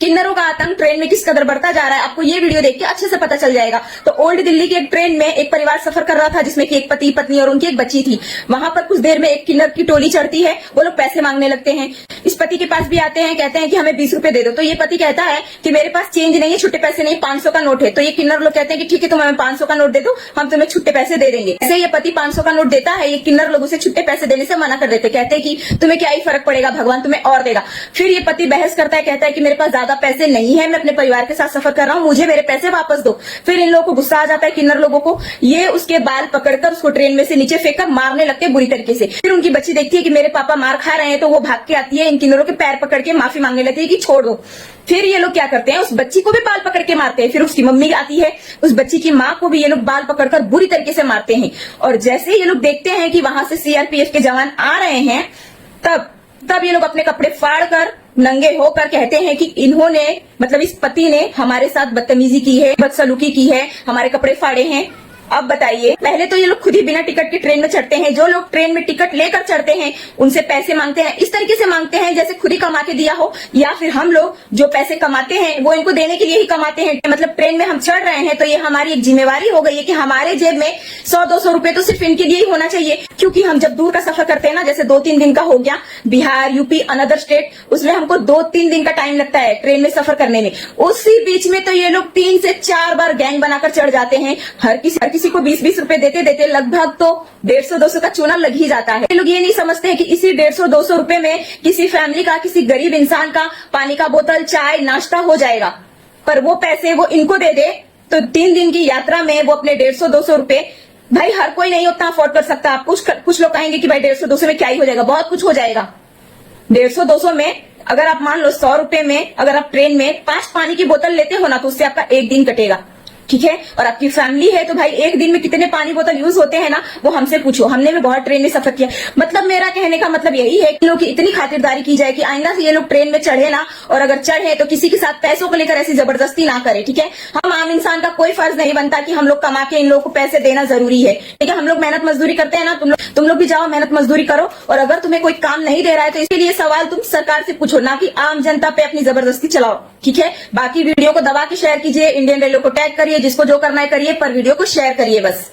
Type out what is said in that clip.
किन्नरों का आतंक ट्रेन में किस कदर बढ़ता जा रहा है आपको ये वीडियो देख के अच्छे से पता चल जाएगा। तो ओल्ड दिल्ली की एक ट्रेन में एक परिवार सफर कर रहा था जिसमें कि एक पति पत्नी और उनकी एक बच्ची थी। वहां पर कुछ देर में एक किन्नर की टोली चढ़ती है, वो लोग पैसे मांगने लगते हैं। इस पति के पास भी आते हैं, कहते हैं कि हमें 20 रुपए दे दो। तो ये पति कहता है कि मेरे पास चेंज नहीं है, छुट्टे पैसे नहीं, 500 का नोट है। तो ये किन्नर लोग कहते हैं कि ठीक है तुम हमें 500 का नोट दे दो, हम तुम्हें छुट्टे पैसे दे देंगे। ऐसे ये पति 500 का नोट देता है, ये किन्नर लोग उसे छुट्टे पैसे देने से मना कर देते, कहते हैं कि तुम्हें क्या ही फर्क पड़ेगा, भगवान तुम्हें और देगा। फिर ये पति बहस करता है, कहता है कि मेरे पास ज्यादा पैसे नहीं है, मैं अपने परिवार के साथ सफर कर रहा हूँ, मुझे मेरे पैसे वापस दो। फिर इन लोगों को गुस्सा आ जाता है, किन्नर लोगों को। ये उसके बाल पकड़कर उसको ट्रेन में से नीचे फेंककर मारने लगते हैं बुरी तरीके से। फिर उनकी बच्ची देखती है कि मेरे पापा मार खा रहे हैं, तो वो भाग के आती है, इन किन्नरों के पैर पकड़ के माफी मांगने लगती है कि छोड़ दो। फिर ये लोग क्या करते हैं, उस बच्ची को भी बाल पकड़ के मारते हैं। फिर उसकी मम्मी आती है, उस बच्ची की माँ को भी ये लोग बाल पकड़कर बुरी तरीके से मारते हैं। और जैसे ये लोग देखते हैं कि वहां से सीआरपीएफ के जवान आ रहे हैं, तब ये लोग अपने कपड़े फाड़कर नंगे होकर कहते हैं कि इन्होंने मतलब इस पति ने हमारे साथ बदतमीजी की है, बदसलूकी की है, हमारे कपड़े फाड़े हैं। अब बताइए, पहले तो ये लोग खुद ही बिना टिकट की ट्रेन में चढ़ते हैं। जो लोग ट्रेन में टिकट लेकर चढ़ते हैं उनसे पैसे मांगते हैं, इस तरीके से मांगते हैं जैसे खुद ही कमा के दिया हो, या फिर हम लोग जो पैसे कमाते हैं वो इनको देने के लिए ही कमाते हैं। मतलब ट्रेन में हम चढ़ रहे हैं तो ये हमारी एक जिम्मेवारी हो गई है कि हमारे जेब में 100-200 रुपए तो सिर्फ इनके लिए ही होना चाहिए। क्योंकि हम जब दूर का सफर करते हैं ना, जैसे 2-3 दिन का हो गया, बिहार, यूपी, अनदर स्टेट, उसमें हमको 2-3 दिन का टाइम लगता है ट्रेन में सफर करने में। उसी बीच में तो ये लोग 3 से 4 बार गैंग बनाकर चढ़ जाते हैं। हर किसी को 20-20 रुपए देते देते लगभग तो 150-200 का चूना लग ही जाता है। ये लोग ये नहीं समझते हैं कि इसी 150-200 रुपए में किसी फैमिली का, किसी गरीब इंसान का पानी का बोतल, चाय, नाश्ता हो जाएगा। पर वो पैसे वो इनको दे दे तो 3 दिन की यात्रा में वो अपने 150-200 रुपए, भाई हर कोई नहीं उतना अफोर्ड कर सकता। आप कुछ लोग कहेंगे कि भाई 150-200 में क्या ही हो जाएगा, बहुत कुछ हो जाएगा। 150-200 में अगर आप मान लो 100 रुपए में अगर आप ट्रेन में 5 पानी की बोतल लेते हो ना, तो उससे आपका 1 दिन कटेगा, ठीक है। और आपकी फैमिली है तो भाई 1 दिन में कितने पानी बोतल यूज होते हैं ना, वो हमसे पूछो, हमने भी बहुत ट्रेन में सफर किया। मतलब मेरा कहने का मतलब यही है कि लोग की इतनी खातिरदारी की जाए कि आइंदा से ये लोग ट्रेन में चढ़े ना, और अगर चढ़े तो किसी के साथ पैसों को लेकर ऐसी जबरदस्ती ना करे, ठीक है। हम आम इंसान का कोई फर्ज नहीं बनता कि हम लोग कमा के इन लोगों को पैसे देना जरूरी है, ठीक है। हम लोग मेहनत मजदूरी करते हैं ना, तुम लोग भी जाओ मेहनत मजदूरी करो। और अगर तुम्हें कोई काम नहीं दे रहा है तो इसके लिए सवाल तुम सरकार से पूछो, ना कि आम जनता पे अपनी जबरदस्ती चलाओ, ठीक है। बाकी वीडियो को दबा के शेयर कीजिए, इंडियन रेलवे को टैग करिए, जिसको जो करना है करिए, पर वीडियो को शेयर करिए बस।